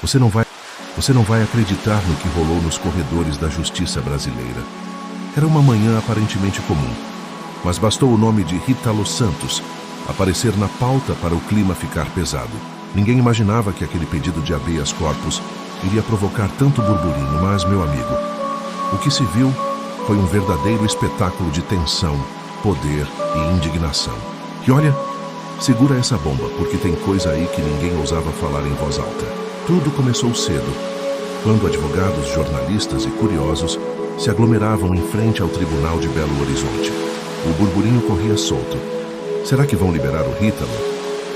Você não vai, você não vai acreditar no que rolou nos corredores da justiça brasileira. Era uma manhã aparentemente comum, mas bastou o nome de Rita Los Santos aparecer na pauta para o clima ficar pesado. Ninguém imaginava que aquele pedido de habeas corpus iria provocar tanto burburinho, mas, meu amigo, o que se viu foi um verdadeiro espetáculo de tensão, poder e indignação. E olha, segura essa bomba, porque tem coisa aí que ninguém ousava falar em voz alta. Tudo começou cedo, quando advogados, jornalistas e curiosos se aglomeravam em frente ao tribunal de Belo Horizonte. O burburinho corria solto. Será que vão liberar o Rítalo?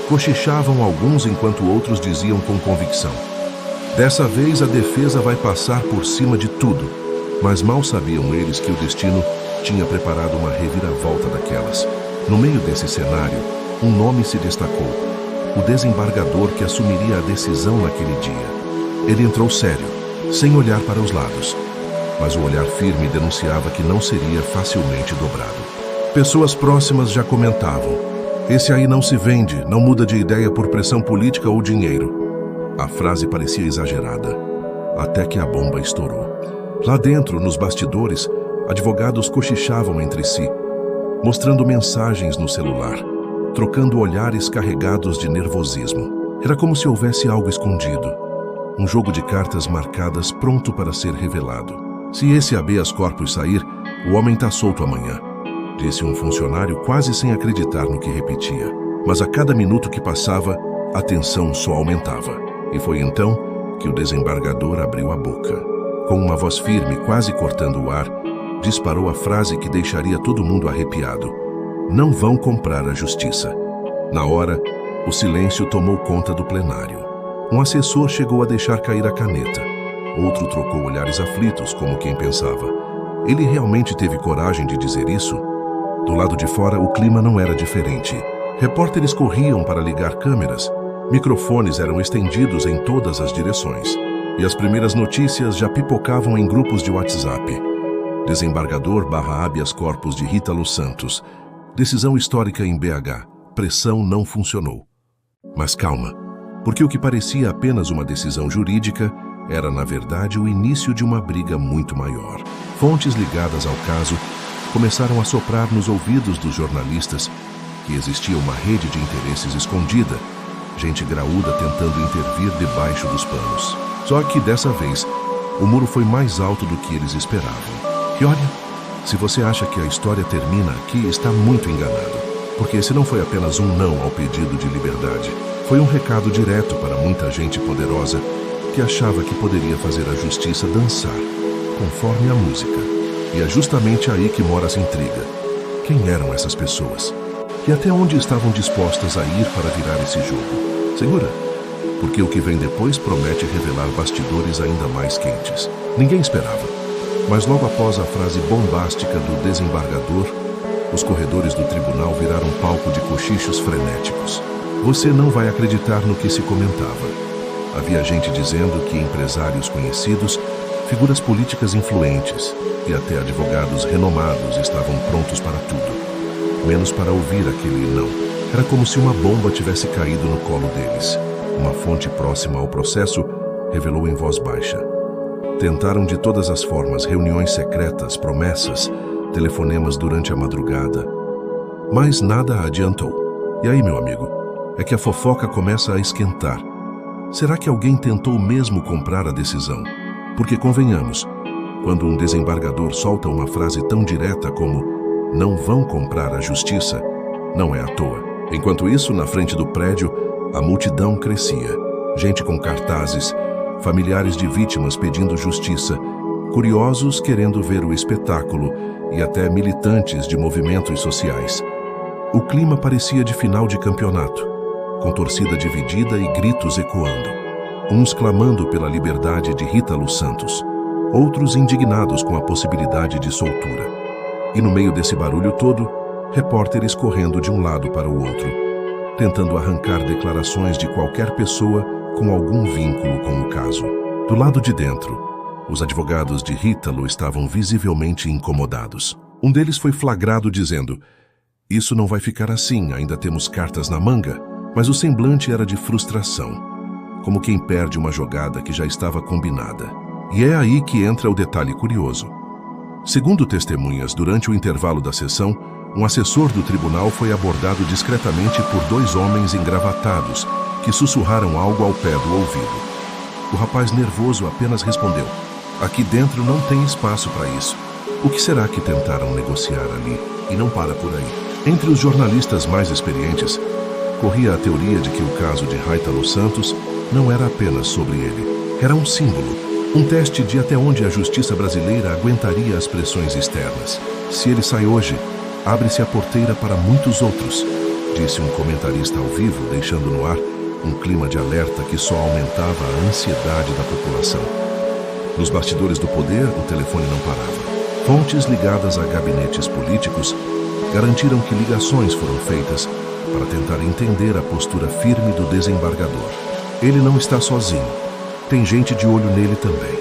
Cochichavam alguns enquanto outros diziam com convicção: dessa vez a defesa vai passar por cima de tudo. Mas mal sabiam eles que o destino tinha preparado uma reviravolta daquelas. No meio desse cenário, um nome se destacou: o desembargador que assumiria a decisão naquele dia. Ele entrou sério, sem olhar para os lados, mas o olhar firme denunciava que não seria facilmente dobrado. Pessoas próximas já comentavam: esse aí não se vende, não muda de ideia por pressão política ou dinheiro. A frase parecia exagerada, até que a bomba estourou. Lá dentro, nos bastidores, advogados cochichavam entre si, mostrando mensagens no celular, trocando olhares carregados de nervosismo. Era como se houvesse algo escondido, um jogo de cartas marcadas pronto para ser revelado. Se esse habeas corpus sair, o homem está solto amanhã, disse um funcionário quase sem acreditar no que repetia. Mas a cada minuto que passava, a tensão só aumentava. E foi então que o desembargador abriu a boca. Com uma voz firme, quase cortando o ar, disparou a frase que deixaria todo mundo arrepiado: não vão comprar a justiça. Na hora, o silêncio tomou conta do plenário. Um assessor chegou a deixar cair a caneta. Outro trocou olhares aflitos, como quem pensava: ele realmente teve coragem de dizer isso? Do lado de fora, o clima não era diferente. Repórteres corriam para ligar câmeras, microfones eram estendidos em todas as direções, e as primeiras notícias já pipocavam em grupos de WhatsApp. Desembargador / habeas corpus de Rita Los Santos. Decisão histórica em BH. Pressão não funcionou. Mas calma, porque o que parecia apenas uma decisão jurídica era, na verdade, o início de uma briga muito maior. Fontes ligadas ao caso começaram a soprar nos ouvidos dos jornalistas que existia uma rede de interesses escondida, gente graúda tentando intervir debaixo dos panos. Só que, dessa vez, o muro foi mais alto do que eles esperavam. E olha, se você acha que a história termina aqui, está muito enganado, porque esse não foi apenas um não ao pedido de liberdade. Foi um recado direto para muita gente poderosa que achava que poderia fazer a justiça dançar, conforme a música. E é justamente aí que mora essa intriga. Quem eram essas pessoas? E até onde estavam dispostas a ir para virar esse jogo? Segura, porque o que vem depois promete revelar bastidores ainda mais quentes. Ninguém esperava, mas logo após a frase bombástica do desembargador, os corredores do tribunal viraram palco de cochichos frenéticos. Você não vai acreditar no que se comentava. Havia gente dizendo que empresários conhecidos, figuras políticas influentes e até advogados renomados estavam prontos para tudo, menos para ouvir aquele não. Era como se uma bomba tivesse caído no colo deles. Uma fonte próxima ao processo revelou em voz baixa: tentaram de todas as formas reuniões secretas, promessas, telefonemas durante a madrugada, mas nada adiantou. E aí, meu amigo, é que a fofoca começa a esquentar. Será que alguém tentou mesmo comprar a decisão? Porque, convenhamos, quando um desembargador solta uma frase tão direta como "não vão comprar a justiça", não é à toa. Enquanto isso, na frente do prédio, a multidão crescia. Gente com cartazes, familiares de vítimas pedindo justiça, curiosos querendo ver o espetáculo e até militantes de movimentos sociais. O clima parecia de final de campeonato, com torcida dividida e gritos ecoando. Uns clamando pela liberdade de Rita Los Santos, outros indignados com a possibilidade de soltura. E no meio desse barulho todo, repórteres correndo de um lado para o outro, tentando arrancar declarações de qualquer pessoa com algum vínculo com o caso. Do lado de dentro, os advogados de Rítalo estavam visivelmente incomodados. Um deles foi flagrado dizendo: "Isso não vai ficar assim, ainda temos cartas na manga", mas o semblante era de frustração. como quem perde uma jogada que já estava combinada. E é aí que entra o detalhe curioso. Segundo testemunhas, durante o intervalo da sessão, um assessor do tribunal foi abordado discretamente por 2 homens engravatados que sussurraram algo ao pé do ouvido. O rapaz nervoso apenas respondeu: "Aqui dentro não tem espaço para isso." O que será que tentaram negociar ali? E não para por aí. Entre os jornalistas mais experientes, corria a teoria de que o caso de Hítalo Santos não era apenas sobre ele. Era um símbolo, um teste de até onde a justiça brasileira aguentaria as pressões externas. Se ele sai hoje, abre-se a porteira para muitos outros, disse um comentarista ao vivo, deixando no ar um clima de alerta que só aumentava a ansiedade da população. Nos bastidores do poder, o telefone não parava. Fontes ligadas a gabinetes políticos garantiram que ligações foram feitas para tentar entender a postura firme do desembargador. Ele não está sozinho. Tem gente de olho nele também,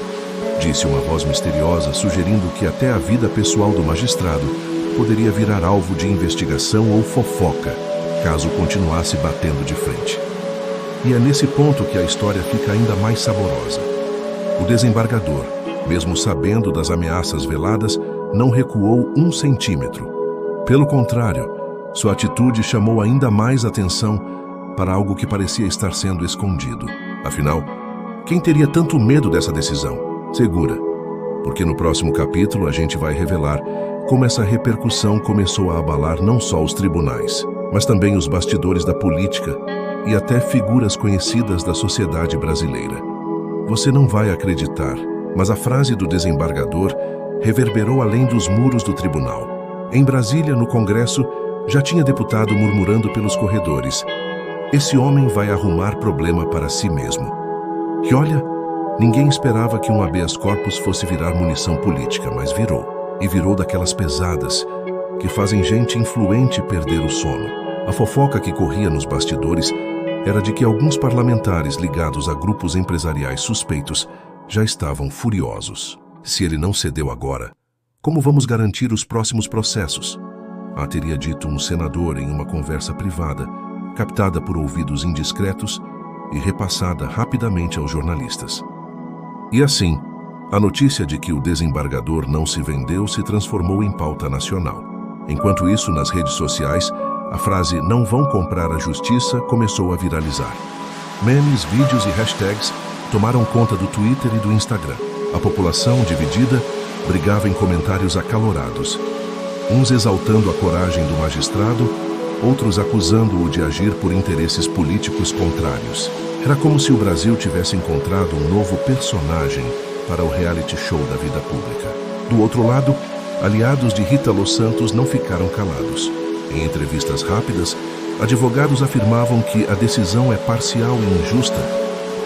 disse uma voz misteriosa, sugerindo que até a vida pessoal do magistrado poderia virar alvo de investigação ou fofoca, caso continuasse batendo de frente. E é nesse ponto que a história fica ainda mais saborosa. O desembargador, mesmo sabendo das ameaças veladas, não recuou 1 centímetro. Pelo contrário, sua atitude chamou ainda mais atenção para algo que parecia estar sendo escondido. Afinal, quem teria tanto medo dessa decisão? Segura, porque no próximo capítulo a gente vai revelar como essa repercussão começou a abalar não só os tribunais, mas também os bastidores da política e até figuras conhecidas da sociedade brasileira. Você não vai acreditar, mas a frase do desembargador reverberou além dos muros do tribunal. Em Brasília, no Congresso, já tinha deputado murmurando pelos corredores: "Esse homem vai arrumar problema para si mesmo." E olha, ninguém esperava que um habeas corpus fosse virar munição política, mas virou. E virou daquelas pesadas que fazem gente influente perder o sono. A fofoca que corria nos bastidores era de que alguns parlamentares ligados a grupos empresariais suspeitos já estavam furiosos. Se ele não cedeu agora, como vamos garantir os próximos processos? Teria dito um senador em uma conversa privada, captada por ouvidos indiscretos e repassada rapidamente aos jornalistas. E assim, a notícia de que o desembargador não se vendeu se transformou em pauta nacional. Enquanto isso, nas redes sociais, a frase "não vão comprar a justiça" começou a viralizar. Memes, vídeos e hashtags tomaram conta do Twitter e do Instagram. A população, dividida, brigava em comentários acalorados. Uns exaltando a coragem do magistrado, outros acusando-o de agir por interesses políticos contrários. Era como se o Brasil tivesse encontrado um novo personagem para o reality show da vida pública. Do outro lado, aliados de Hítalo Santos não ficaram calados. Em entrevistas rápidas, advogados afirmavam que a decisão é parcial e injusta,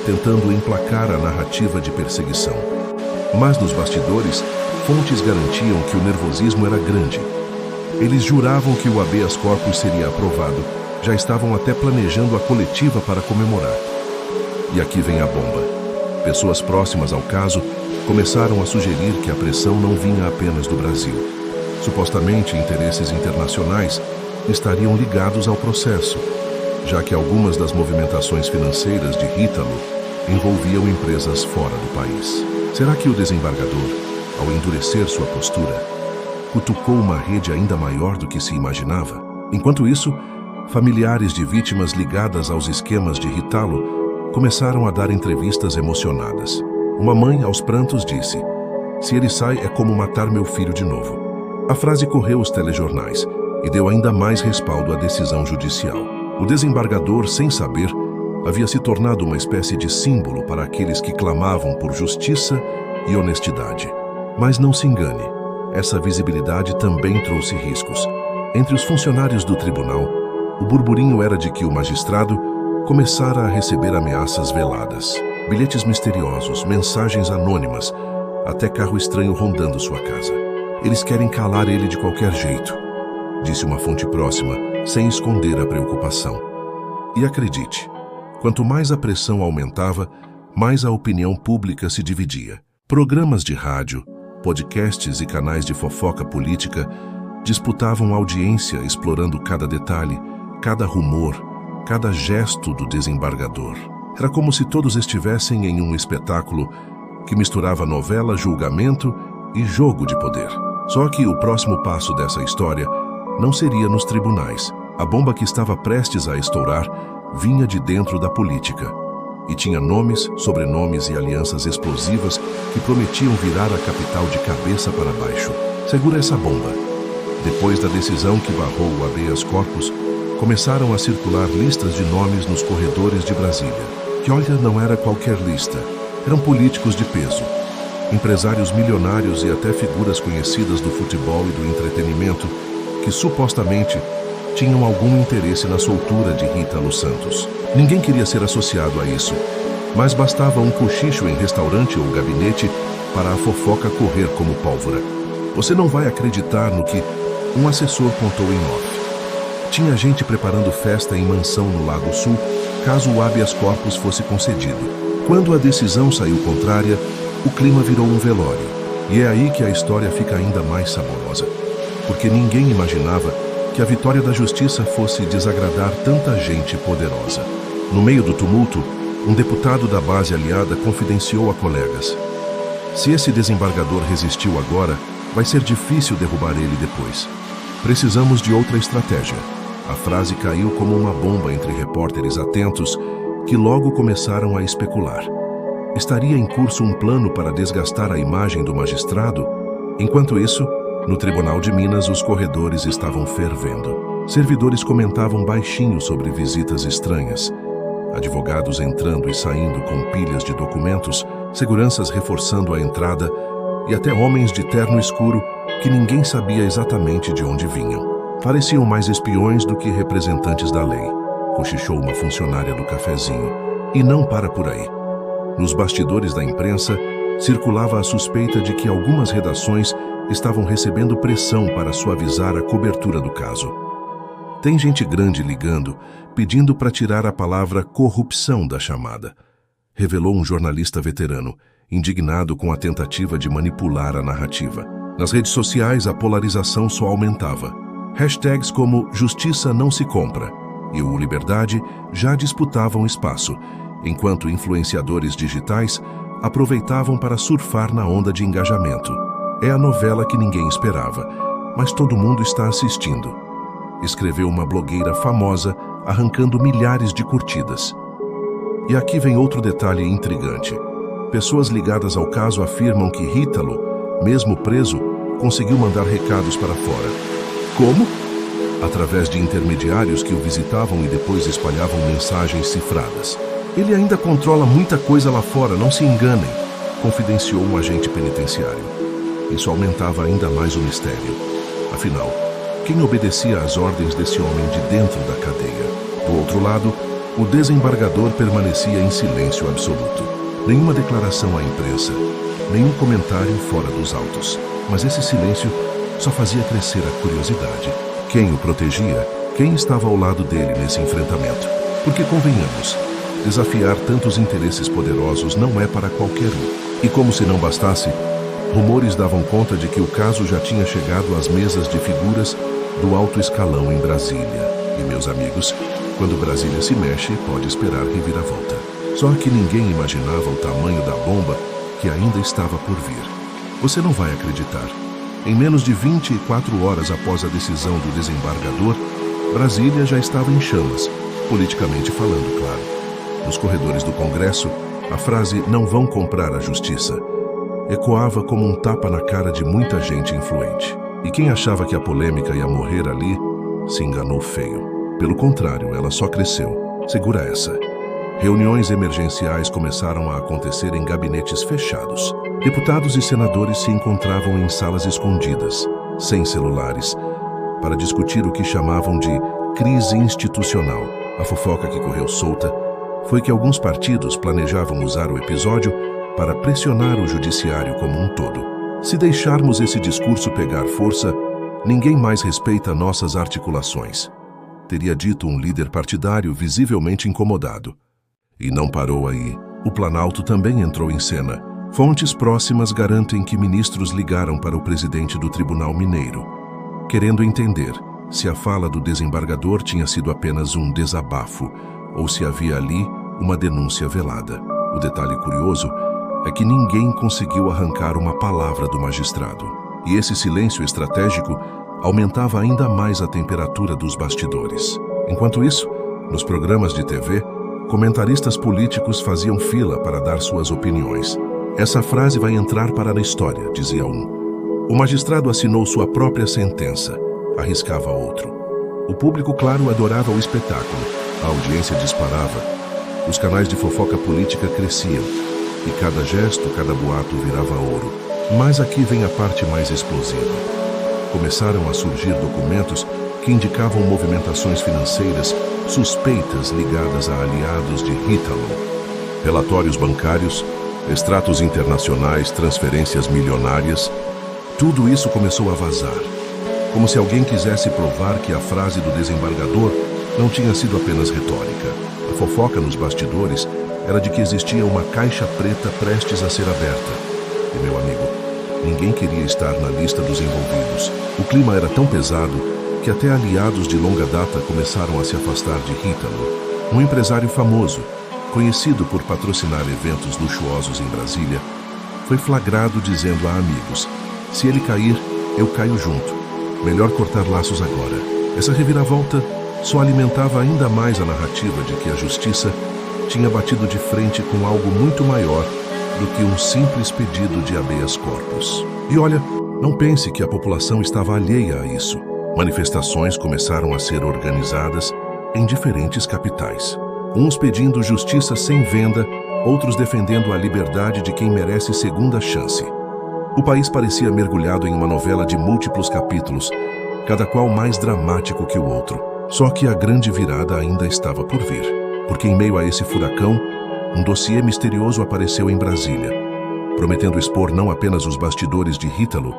tentando emplacar a narrativa de perseguição. Mas nos bastidores, fontes garantiam que o nervosismo era grande. Eles juravam que o habeas corpus seria aprovado, já estavam até planejando a coletiva para comemorar. E aqui vem a bomba. Pessoas próximas ao caso começaram a sugerir que a pressão não vinha apenas do Brasil. Supostamente, interesses internacionais estariam ligados ao processo, já que algumas das movimentações financeiras de Hítalo envolviam empresas fora do país. Será que o desembargador, ao endurecer sua postura, cutucou uma rede ainda maior do que se imaginava? Enquanto isso, familiares de vítimas ligadas aos esquemas de Hítalo começaram a dar entrevistas emocionadas. Uma mãe, aos prantos, disse: "Se ele sai, é como matar meu filho de novo." A frase correu os telejornais e deu ainda mais respaldo à decisão judicial. O desembargador, sem saber, havia se tornado uma espécie de símbolo para aqueles que clamavam por justiça e honestidade. Mas não se engane, essa visibilidade também trouxe riscos. Entre os funcionários do tribunal, o burburinho era de que o magistrado começara a receber ameaças veladas, bilhetes misteriosos, mensagens anônimas, até carro estranho rondando sua casa. "Eles querem calar ele de qualquer jeito", disse uma fonte próxima, sem esconder a preocupação. E acredite, quanto mais a pressão aumentava, mais a opinião pública se dividia. Programas de rádio, podcasts e canais de fofoca política disputavam audiência, explorando cada detalhe, cada rumor, cada gesto do desembargador. Era como se todos estivessem em um espetáculo que misturava novela, julgamento e jogo de poder. Só que o próximo passo dessa história não seria nos tribunais. A bomba que estava prestes a estourar vinha de dentro da política e tinha nomes, sobrenomes e alianças explosivas que prometiam virar a capital de cabeça para baixo. Segura essa bomba. Depois da decisão que barrou o habeas corpus, começaram a circular listas de nomes nos corredores de Brasília. Que olha, não era qualquer lista. Eram políticos de peso, empresários milionários e até figuras conhecidas do futebol e do entretenimento que supostamente tinham algum interesse na soltura de Ítalo Santos. Ninguém queria ser associado a isso, mas bastava um cochicho em restaurante ou gabinete para a fofoca correr como pólvora. Você não vai acreditar no que um assessor contou em off. Tinha gente preparando festa em mansão no Lago Sul, caso o habeas corpus fosse concedido. Quando a decisão saiu contrária, o clima virou um velório. E é aí que a história fica ainda mais saborosa. Porque ninguém imaginava que a vitória da justiça fosse desagradar tanta gente poderosa. No meio do tumulto, um deputado da base aliada confidenciou a colegas: se esse desembargador resistiu agora, vai ser difícil derrubar ele depois. Precisamos de outra estratégia. A frase caiu como uma bomba entre repórteres atentos que logo começaram a especular. Estaria em curso um plano para desgastar a imagem do magistrado? Enquanto isso, no Tribunal de Minas, os corredores estavam fervendo. Servidores comentavam baixinho sobre visitas estranhas, advogados entrando e saindo com pilhas de documentos, seguranças reforçando a entrada e até homens de terno escuro que ninguém sabia exatamente de onde vinham. Pareciam mais espiões do que representantes da lei, cochichou uma funcionária do cafezinho. E não para por aí. Nos bastidores da imprensa, circulava a suspeita de que algumas redações estavam recebendo pressão para suavizar a cobertura do caso. Tem gente grande ligando, pedindo para tirar a palavra corrupção da chamada, revelou um jornalista veterano, indignado com a tentativa de manipular a narrativa. Nas redes sociais, a polarização só aumentava. Hashtags como Justiça não se compra e o Liberdade já disputavam espaço, enquanto influenciadores digitais aproveitavam para surfar na onda de engajamento. É a novela que ninguém esperava, mas todo mundo está assistindo, escreveu uma blogueira famosa, arrancando milhares de curtidas. E aqui vem outro detalhe intrigante. Pessoas ligadas ao caso afirmam que Ítalo, mesmo preso, conseguiu mandar recados para fora. Como? Através de intermediários que o visitavam e depois espalhavam mensagens cifradas. Ele ainda controla muita coisa lá fora, não se enganem, confidenciou um agente penitenciário. Isso aumentava ainda mais o mistério. Afinal, quem obedecia às ordens desse homem de dentro da cadeia? Do outro lado, o desembargador permanecia em silêncio absoluto. Nenhuma declaração à imprensa, nenhum comentário fora dos autos. Mas esse silêncio só fazia crescer a curiosidade. Quem o protegia? Quem estava ao lado dele nesse enfrentamento? Porque, convenhamos, desafiar tantos interesses poderosos não é para qualquer um. E como se não bastasse, rumores davam conta de que o caso já tinha chegado às mesas de figuras do alto escalão em Brasília. E, meus amigos, quando Brasília se mexe, pode esperar reviravolta. Só que ninguém imaginava o tamanho da bomba que ainda estava por vir. Você não vai acreditar. Em menos de 24 horas após a decisão do desembargador, Brasília já estava em chamas, politicamente falando, claro. Nos corredores do Congresso, a frase "não vão comprar a justiça" ecoava como um tapa na cara de muita gente influente. E quem achava que a polêmica ia morrer ali, se enganou feio. Pelo contrário, ela só cresceu. Segura essa. Reuniões emergenciais começaram a acontecer em gabinetes fechados. Deputados e senadores se encontravam em salas escondidas, sem celulares, para discutir o que chamavam de crise institucional. A fofoca que correu solta foi que alguns partidos planejavam usar o episódio para pressionar o judiciário como um todo. Se deixarmos esse discurso pegar força, ninguém mais respeita nossas articulações, teria dito um líder partidário visivelmente incomodado. E não parou aí. O Planalto também entrou em cena. Fontes próximas garantem que ministros ligaram para o presidente do Tribunal Mineiro, querendo entender se a fala do desembargador tinha sido apenas um desabafo ou se havia ali uma denúncia velada. O detalhe curioso é que ninguém conseguiu arrancar uma palavra do magistrado. E esse silêncio estratégico aumentava ainda mais a temperatura dos bastidores. Enquanto isso, nos programas de TV, comentaristas políticos faziam fila para dar suas opiniões. Essa frase vai entrar para a história, dizia um. O magistrado assinou sua própria sentença, arriscava outro. O público, claro, adorava o espetáculo. A audiência disparava. Os canais de fofoca política cresciam. E cada gesto, cada boato virava ouro. Mas aqui vem a parte mais explosiva. Começaram a surgir documentos que indicavam movimentações financeiras suspeitas ligadas a aliados de Ítalo. Relatórios bancários, extratos internacionais, transferências milionárias. Tudo isso começou a vazar. Como se alguém quisesse provar que a frase do desembargador não tinha sido apenas retórica. A fofoca nos bastidores era de que existia uma caixa preta prestes a ser aberta. E, meu amigo, ninguém queria estar na lista dos envolvidos. O clima era tão pesado que até aliados de longa data começaram a se afastar de Ítalo. Um empresário famoso, conhecido por patrocinar eventos luxuosos em Brasília, foi flagrado dizendo a amigos: "Se ele cair, eu caio junto. Melhor cortar laços agora." Essa reviravolta só alimentava ainda mais a narrativa de que a justiça tinha batido de frente com algo muito maior do que um simples pedido de habeas corpus. E olha, não pense que a população estava alheia a isso. Manifestações começaram a ser organizadas em diferentes capitais. Uns pedindo justiça sem venda, outros defendendo a liberdade de quem merece segunda chance. O país parecia mergulhado em uma novela de múltiplos capítulos, cada qual mais dramático que o outro. Só que a grande virada ainda estava por vir, porque em meio a esse furacão, um dossiê misterioso apareceu em Brasília, prometendo expor não apenas os bastidores de Ítalo,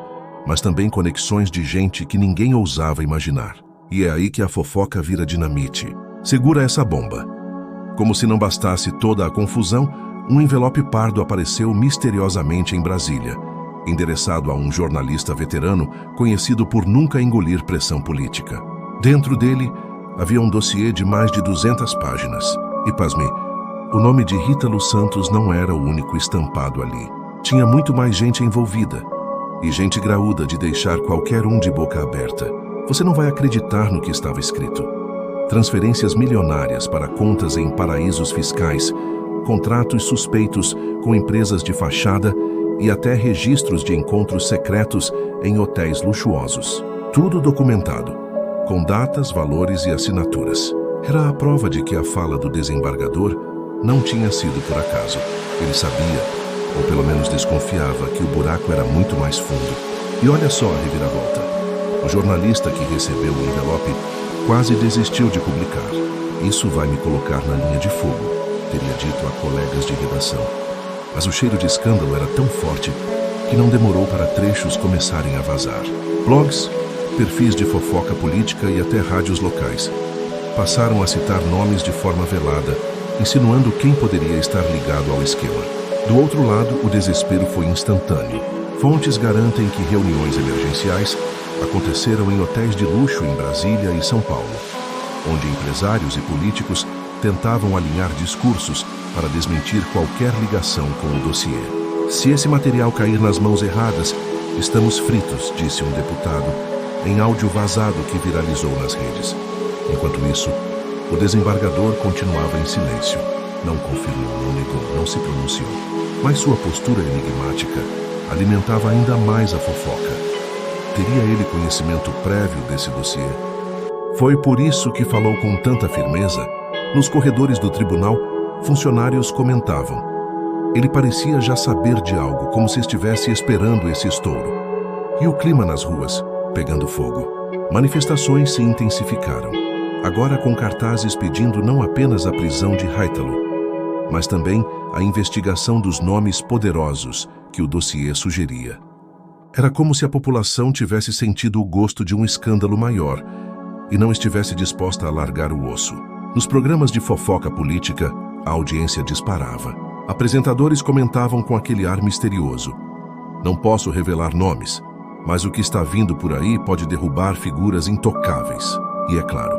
mas também conexões de gente que ninguém ousava imaginar. E é aí que a fofoca vira dinamite. Segura essa bomba. Como se não bastasse toda a confusão, um envelope pardo apareceu misteriosamente em Brasília, endereçado a um jornalista veterano conhecido por nunca engolir pressão política. Dentro dele, havia um dossiê de mais de 200 páginas. E, pasme, o nome de Ítalo Santos não era o único estampado ali. Tinha muito mais gente envolvida, e gente graúda de deixar qualquer um de boca aberta. Você não vai acreditar no que estava escrito. Transferências milionárias para contas em paraísos fiscais, contratos suspeitos com empresas de fachada e até registros de encontros secretos em hotéis luxuosos. Tudo documentado, com datas, valores e assinaturas. Era a prova de que a fala do desembargador não tinha sido por acaso. Ele sabia, ou pelo menos desconfiava, que o buraco era muito mais fundo. E olha só a reviravolta. O jornalista que recebeu o envelope quase desistiu de publicar. "Isso vai me colocar na linha de fogo", teria dito a colegas de redação. Mas o cheiro de escândalo era tão forte que não demorou para trechos começarem a vazar. Blogs, perfis de fofoca política e até rádios locais passaram a citar nomes de forma velada, insinuando quem poderia estar ligado ao esquema. Do outro lado, o desespero foi instantâneo. Fontes garantem que reuniões emergenciais aconteceram em hotéis de luxo em Brasília e São Paulo, onde empresários e políticos tentavam alinhar discursos para desmentir qualquer ligação com o dossiê. "Se esse material cair nas mãos erradas, estamos fritos", disse um deputado, em áudio vazado que viralizou nas redes. Enquanto isso, o desembargador continuava em silêncio. Não confirmou, não negou, não se pronunciou. Mas sua postura enigmática alimentava ainda mais a fofoca. Teria ele conhecimento prévio desse dossiê? Foi por isso que falou com tanta firmeza. Nos corredores do tribunal, funcionários comentavam: ele parecia já saber de algo, como se estivesse esperando esse estouro. E o clima nas ruas, pegando fogo. Manifestações se intensificaram, agora com cartazes pedindo não apenas a prisão de Ítalo, mas também a investigação dos nomes poderosos que o dossiê sugeria. Era como se a população tivesse sentido o gosto de um escândalo maior e não estivesse disposta a largar o osso. Nos programas de fofoca política, a audiência disparava. Apresentadores comentavam com aquele ar misterioso: "Não posso revelar nomes, mas o que está vindo por aí pode derrubar figuras intocáveis." E é claro,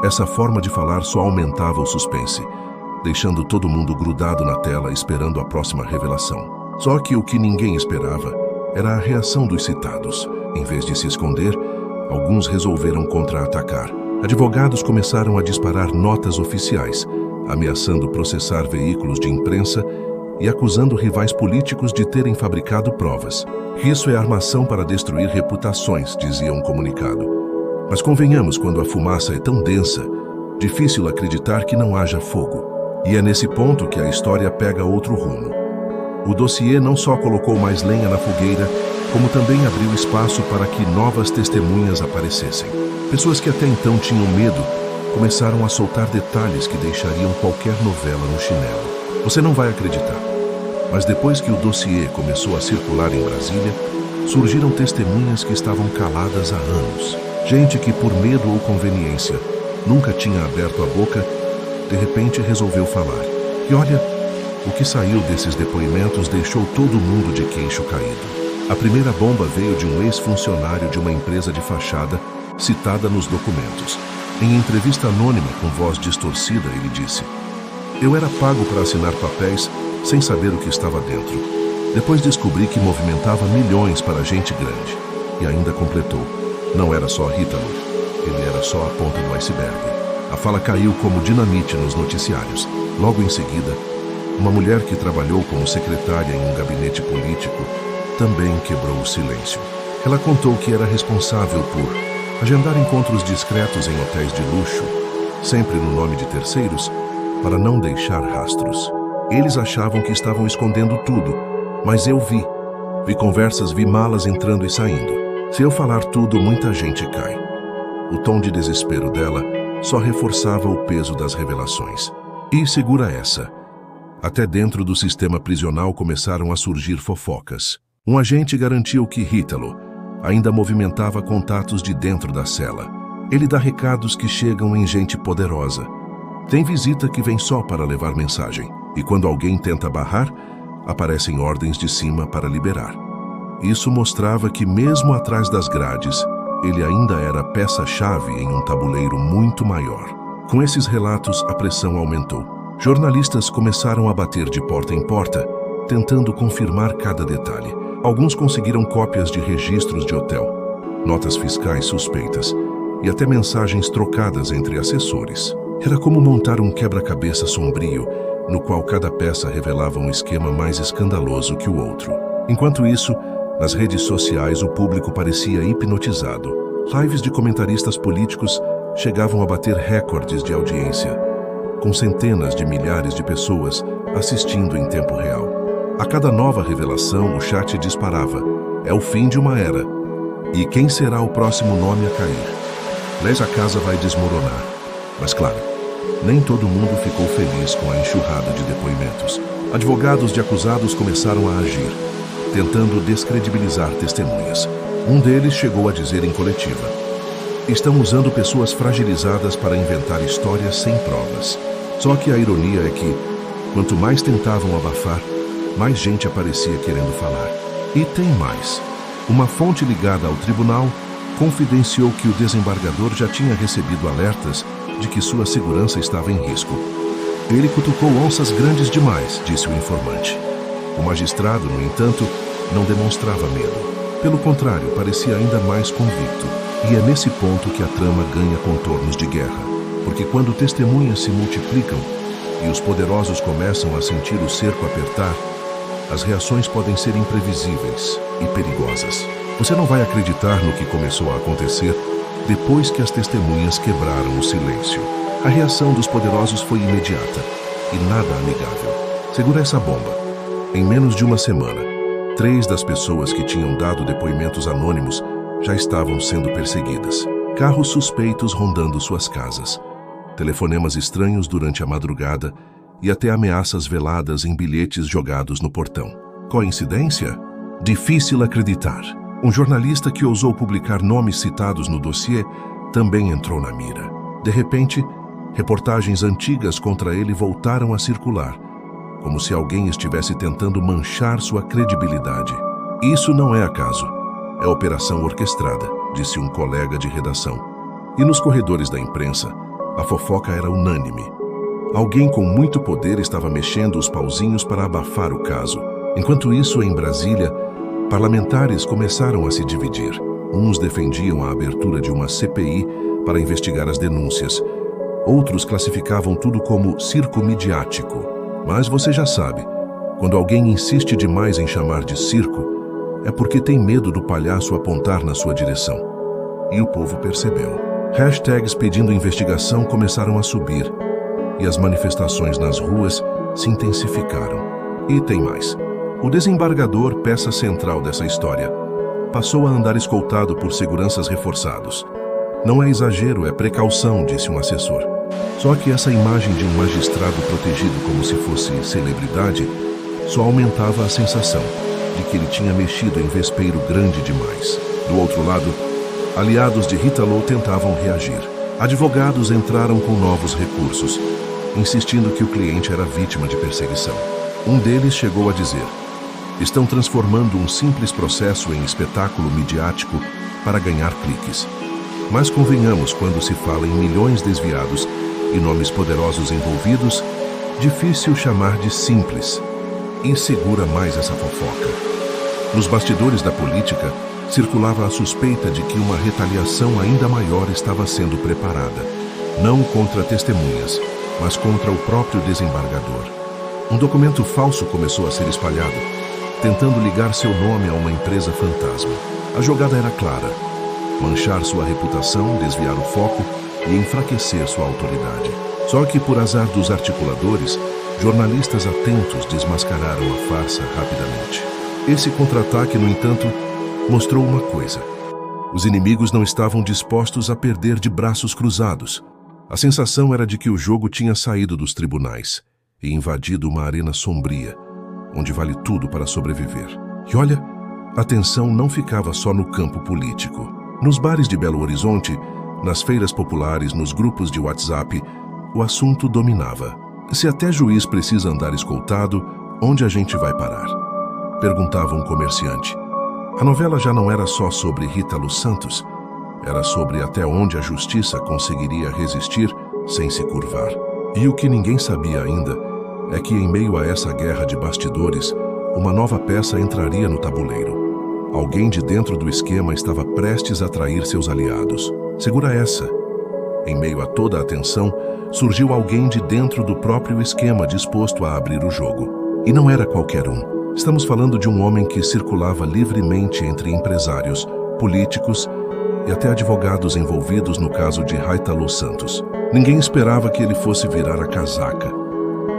essa forma de falar só aumentava o suspense. deixando todo mundo grudado na tela esperando a próxima revelação. Só que o que ninguém esperava era a reação dos citados. Em vez de se esconder, alguns resolveram contra-atacar. Advogados começaram a disparar notas oficiais, ameaçando processar veículos de imprensa e acusando rivais políticos de terem fabricado provas. Isso é armação para destruir reputações, dizia um comunicado. Mas convenhamos, quando a fumaça é tão densa, difícil acreditar que não haja fogo. E é nesse ponto que a história pega outro rumo. O dossiê não só colocou mais lenha na fogueira, como também abriu espaço para que novas testemunhas aparecessem. Pessoas que até então tinham medo começaram a soltar detalhes que deixariam qualquer novela no chinelo. Você não vai acreditar, mas depois que o dossiê começou a circular em Brasília, surgiram testemunhas que estavam caladas há anos. Gente que, por medo ou conveniência, nunca tinha aberto a boca, de repente resolveu falar. E olha, o que saiu desses depoimentos deixou todo mundo de queixo caído. A primeira bomba veio de um ex-funcionário de uma empresa de fachada, citada nos documentos. Em entrevista anônima com voz distorcida, ele disse: "Eu era pago para assinar papéis sem saber o que estava dentro. Depois descobri que movimentava milhões para gente grande." E ainda completou: "Não era só Rítalo, ele era só a ponta do iceberg." A fala caiu como dinamite nos noticiários. Logo em seguida, uma mulher que trabalhou como secretária em um gabinete político também quebrou o silêncio. Ela contou que era responsável por agendar encontros discretos em hotéis de luxo, sempre no nome de terceiros, para não deixar rastros. Eles achavam que estavam escondendo tudo, mas eu vi. Vi conversas, vi malas entrando e saindo. Se eu falar tudo, muita gente cai. O tom de desespero dela só reforçava o peso das revelações. E segura essa. Até dentro do sistema prisional começaram a surgir fofocas. Um agente garantiu que Rítalo ainda movimentava contatos de dentro da cela. Ele dá recados que chegam em gente poderosa. Tem visita que vem só para levar mensagem. E quando alguém tenta barrar, aparecem ordens de cima para liberar. Isso mostrava que, mesmo atrás das grades, ele ainda era peça-chave em um tabuleiro muito maior. Com esses relatos, a pressão aumentou. Jornalistas começaram a bater de porta em porta, tentando confirmar cada detalhe. Alguns conseguiram cópias de registros de hotel, notas fiscais suspeitas e até mensagens trocadas entre assessores. Era como montar um quebra-cabeça sombrio, no qual cada peça revelava um esquema mais escandaloso que o outro. Enquanto isso, nas redes sociais o público parecia hipnotizado. Lives de comentaristas políticos chegavam a bater recordes de audiência, com centenas de milhares de pessoas assistindo em tempo real. A cada nova revelação, o chat disparava: "É o fim de uma era. E quem será o próximo nome a cair? Mas a casa vai desmoronar." Mas claro, nem todo mundo ficou feliz com a enxurrada de depoimentos. Advogados de acusados começaram a agir, tentando descredibilizar testemunhas. Um deles chegou a dizer em coletiva: "Estão usando pessoas fragilizadas para inventar histórias sem provas." Só que a ironia é que, quanto mais tentavam abafar, mais gente aparecia querendo falar. E tem mais. Uma fonte ligada ao tribunal confidenciou que o desembargador já tinha recebido alertas de que sua segurança estava em risco. "Ele cutucou onças grandes demais", disse o informante. O magistrado, no entanto, não demonstrava medo. Pelo contrário, parecia ainda mais convicto. E é nesse ponto que a trama ganha contornos de guerra. Porque quando testemunhas se multiplicam e os poderosos começam a sentir o cerco apertar, as reações podem ser imprevisíveis e perigosas. Você não vai acreditar no que começou a acontecer depois que as testemunhas quebraram o silêncio. A reação dos poderosos foi imediata e nada amigável. Segura essa bomba. Em menos de uma semana, 3 das pessoas que tinham dado depoimentos anônimos já estavam sendo perseguidas. Carros suspeitos rondando suas casas, telefonemas estranhos durante a madrugada e até ameaças veladas em bilhetes jogados no portão. Coincidência? Difícil acreditar. Um jornalista que ousou publicar nomes citados no dossiê também entrou na mira. De repente, reportagens antigas contra ele voltaram a circular, como se alguém estivesse tentando manchar sua credibilidade. "Isso não é acaso. É operação orquestrada", disse um colega de redação. E nos corredores da imprensa, a fofoca era unânime. Alguém com muito poder estava mexendo os pauzinhos para abafar o caso. Enquanto isso, em Brasília, parlamentares começaram a se dividir. Uns defendiam a abertura de uma CPI para investigar as denúncias. Outros classificavam tudo como circo midiático. Mas você já sabe, quando alguém insiste demais em chamar de circo, é porque tem medo do palhaço apontar na sua direção. E o povo percebeu. Hashtags pedindo investigação começaram a subir, e as manifestações nas ruas se intensificaram. E tem mais. O desembargador, peça central dessa história, passou a andar escoltado por seguranças reforçados. Não é exagero, é precaução, disse um assessor. Só que essa imagem de um magistrado protegido como se fosse celebridade só aumentava a sensação de que ele tinha mexido em vespeiro grande demais. Do outro lado, aliados de Rita Low tentavam reagir. Advogados entraram com novos recursos, insistindo que o cliente era vítima de perseguição. Um deles chegou a dizer: estão transformando um simples processo em espetáculo midiático para ganhar cliques. Mas convenhamos, quando se fala em milhões desviados e nomes poderosos envolvidos, difícil chamar de simples. E segura mais essa fofoca. Nos bastidores da política, circulava a suspeita de que uma retaliação ainda maior estava sendo preparada, não contra testemunhas, mas contra o próprio desembargador. Um documento falso começou a ser espalhado, tentando ligar seu nome a uma empresa fantasma. A jogada era clara: manchar sua reputação, desviar o foco e enfraquecer sua autoridade. Só que, por azar dos articuladores, jornalistas atentos desmascararam a farsa rapidamente. Esse contra-ataque, no entanto, mostrou uma coisa: os inimigos não estavam dispostos a perder de braços cruzados. A sensação era de que o jogo tinha saído dos tribunais e invadido uma arena sombria, onde vale tudo para sobreviver. E olha, a tensão não ficava só no campo político. Nos bares de Belo Horizonte, nas feiras populares, nos grupos de WhatsApp, o assunto dominava. Se até juiz precisa andar escoltado, onde a gente vai parar? Perguntava um comerciante. A novela já não era só sobre Rita Low Santos, era sobre até onde a justiça conseguiria resistir sem se curvar. E o que ninguém sabia ainda é que, em meio a essa guerra de bastidores, uma nova peça entraria no tabuleiro. Alguém de dentro do esquema estava prestes a trair seus aliados. Segura essa. Em meio a toda a tensão, surgiu alguém de dentro do próprio esquema disposto a abrir o jogo. E não era qualquer um. Estamos falando de um homem que circulava livremente entre empresários, políticos e até advogados envolvidos no caso de Rita Low Santos. Ninguém esperava que ele fosse virar a casaca,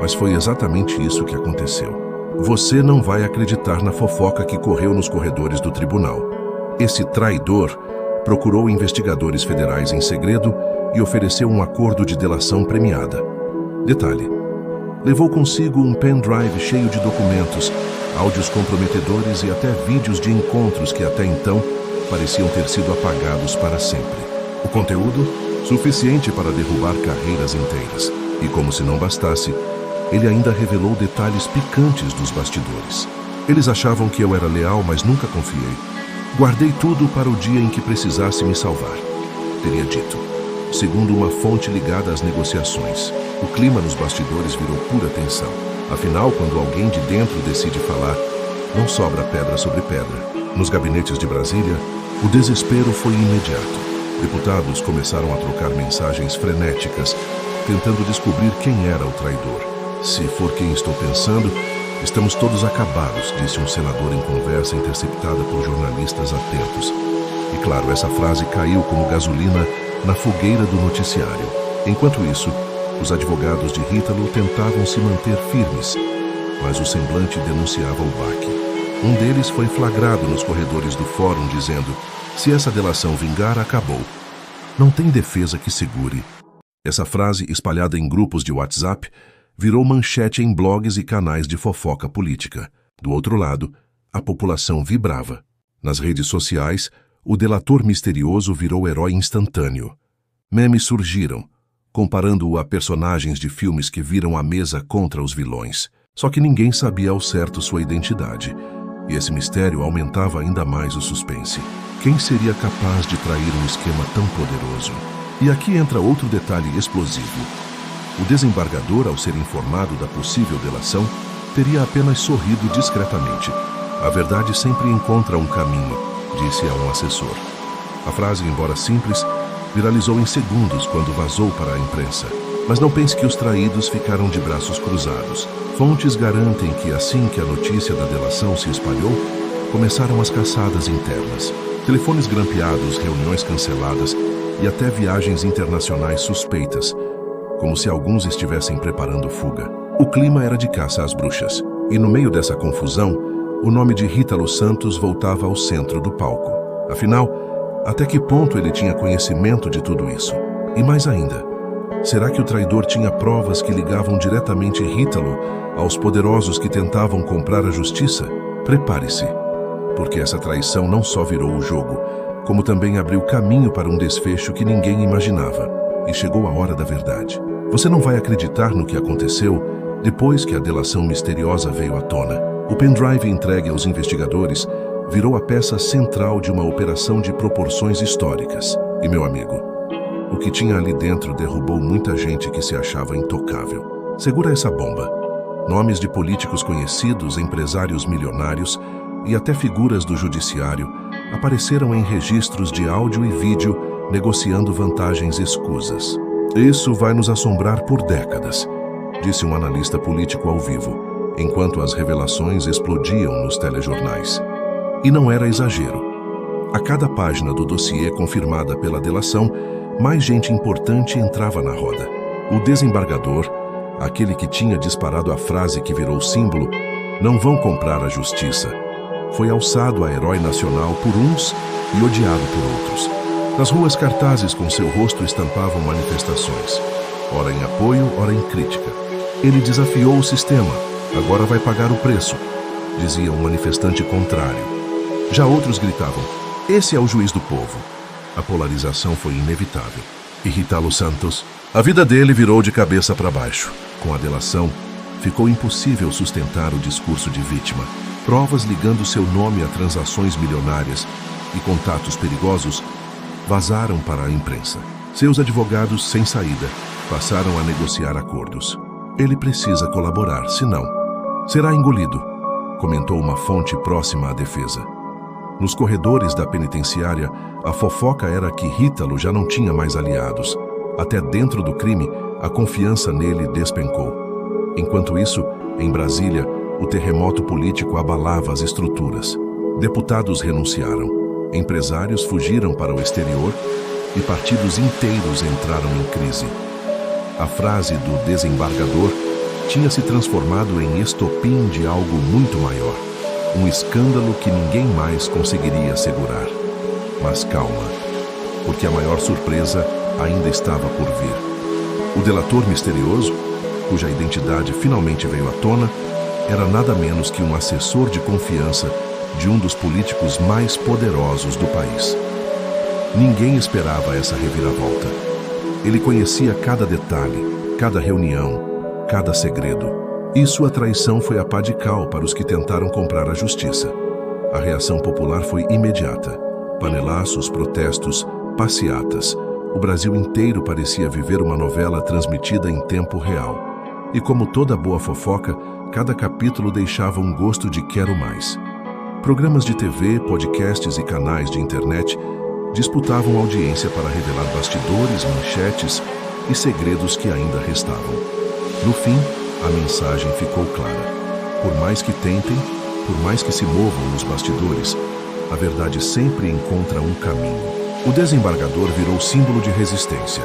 mas foi exatamente isso que aconteceu. Você não vai acreditar na fofoca que correu nos corredores do tribunal. Esse traidor procurou investigadores federais em segredo e ofereceu um acordo de delação premiada. Detalhe: levou consigo um pendrive cheio de documentos, áudios comprometedores e até vídeos de encontros que até então pareciam ter sido apagados para sempre. O conteúdo, suficiente para derrubar carreiras inteiras. E como se não bastasse, ele ainda revelou detalhes picantes dos bastidores. Eles achavam que eu era leal, mas nunca confiei. Guardei tudo para o dia em que precisasse me salvar, teria dito. Segundo uma fonte ligada às negociações, o clima nos bastidores virou pura tensão. Afinal, quando alguém de dentro decide falar, não sobra pedra sobre pedra. Nos gabinetes de Brasília, o desespero foi imediato. Deputados começaram a trocar mensagens frenéticas, tentando descobrir quem era o traidor. Se for quem estou pensando, estamos todos acabados, disse um senador em conversa interceptada por jornalistas atentos. E claro, essa frase caiu como gasolina na fogueira do noticiário. Enquanto isso, os advogados de Rita Low tentavam se manter firmes, mas o semblante denunciava o baque. Um deles foi flagrado nos corredores do fórum dizendo: se essa delação vingar, acabou. Não tem defesa que segure. Essa frase, espalhada em grupos de WhatsApp, virou manchete em blogs e canais de fofoca política. Do outro lado, a população vibrava. Nas redes sociais, o delator misterioso virou herói instantâneo. Memes surgiram, comparando-o a personagens de filmes que viram a mesa contra os vilões. Só que ninguém sabia ao certo sua identidade, e esse mistério aumentava ainda mais o suspense. Quem seria capaz de trair um esquema tão poderoso? E aqui entra outro detalhe explosivo. O desembargador, ao ser informado da possível delação, teria apenas sorrido discretamente. A verdade sempre encontra um caminho, disse a um assessor. A frase, embora simples, viralizou em segundos quando vazou para a imprensa. Mas não pense que os traídos ficaram de braços cruzados. Fontes garantem que assim que a notícia da delação se espalhou, começaram as caçadas internas. Telefones grampeados, reuniões canceladas e até viagens internacionais suspeitas, como se alguns estivessem preparando fuga. O clima era de caça às bruxas. E no meio dessa confusão, o nome de Ítalo Santos voltava ao centro do palco. Afinal, até que ponto ele tinha conhecimento de tudo isso? E mais ainda, será que o traidor tinha provas que ligavam diretamente Ítalo aos poderosos que tentavam comprar a justiça? Prepare-se, porque essa traição não só virou o jogo, como também abriu caminho para um desfecho que ninguém imaginava. E chegou a hora da verdade. Você não vai acreditar no que aconteceu depois que a delação misteriosa veio à tona. O pendrive entregue aos investigadores virou a peça central de uma operação de proporções históricas. E, meu amigo, o que tinha ali dentro derrubou muita gente que se achava intocável. Segura essa bomba. Nomes de políticos conhecidos, empresários milionários e até figuras do judiciário apareceram em registros de áudio e vídeo negociando vantagens escusas. Isso vai nos assombrar por décadas, disse um analista político ao vivo, enquanto as revelações explodiam nos telejornais. E não era exagero. A cada página do dossiê confirmada pela delação, mais gente importante entrava na roda. O desembargador, aquele que tinha disparado a frase que virou símbolo, "Não vão comprar a justiça", foi alçado a herói nacional por uns e odiado por outros. Nas ruas, cartazes com seu rosto estampavam manifestações, ora em apoio, ora em crítica. Ele desafiou o sistema, agora vai pagar o preço, dizia um manifestante contrário. Já outros gritavam, esse é o juiz do povo. A polarização foi inevitável. E Ítalo Santos, a vida dele virou de cabeça para baixo. Com a delação, ficou impossível sustentar o discurso de vítima. Provas ligando seu nome a transações milionárias e contatos perigosos vazaram para a imprensa. Seus advogados, sem saída, passaram a negociar acordos. Ele precisa colaborar, senão será engolido, comentou uma fonte próxima à defesa. Nos corredores da penitenciária, a fofoca era que Ítalo já não tinha mais aliados. Até dentro do crime, a confiança nele despencou. Enquanto isso, em Brasília, o terremoto político abalava as estruturas. Deputados renunciaram, empresários fugiram para o exterior e partidos inteiros entraram em crise. A frase do desembargador tinha se transformado em estopim de algo muito maior. Um escândalo que ninguém mais conseguiria segurar. Mas calma, porque a maior surpresa ainda estava por vir. O delator misterioso, cuja identidade finalmente veio à tona, era nada menos que um assessor de confiança de um dos políticos mais poderosos do país. Ninguém esperava essa reviravolta. Ele conhecia cada detalhe, cada reunião, cada segredo. E sua traição foi a pá de cal para os que tentaram comprar a justiça. A reação popular foi imediata. Panelaços, protestos, passeatas. O Brasil inteiro parecia viver uma novela transmitida em tempo real. E como toda boa fofoca, cada capítulo deixava um gosto de quero mais. Programas de TV, podcasts e canais de internet disputavam audiência para revelar bastidores, manchetes e segredos que ainda restavam. No fim, a mensagem ficou clara. Por mais que tentem, por mais que se movam nos bastidores, a verdade sempre encontra um caminho. O desembargador virou símbolo de resistência.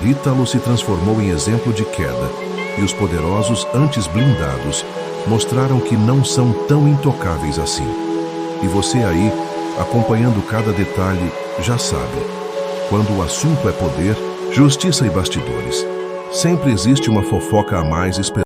Ítalo se transformou em exemplo de queda, e os poderosos, antes blindados, mostraram que não são tão intocáveis assim. E você aí, acompanhando cada detalhe, já sabe. Quando o assunto é poder, justiça e bastidores, sempre existe uma fofoca a mais esperando.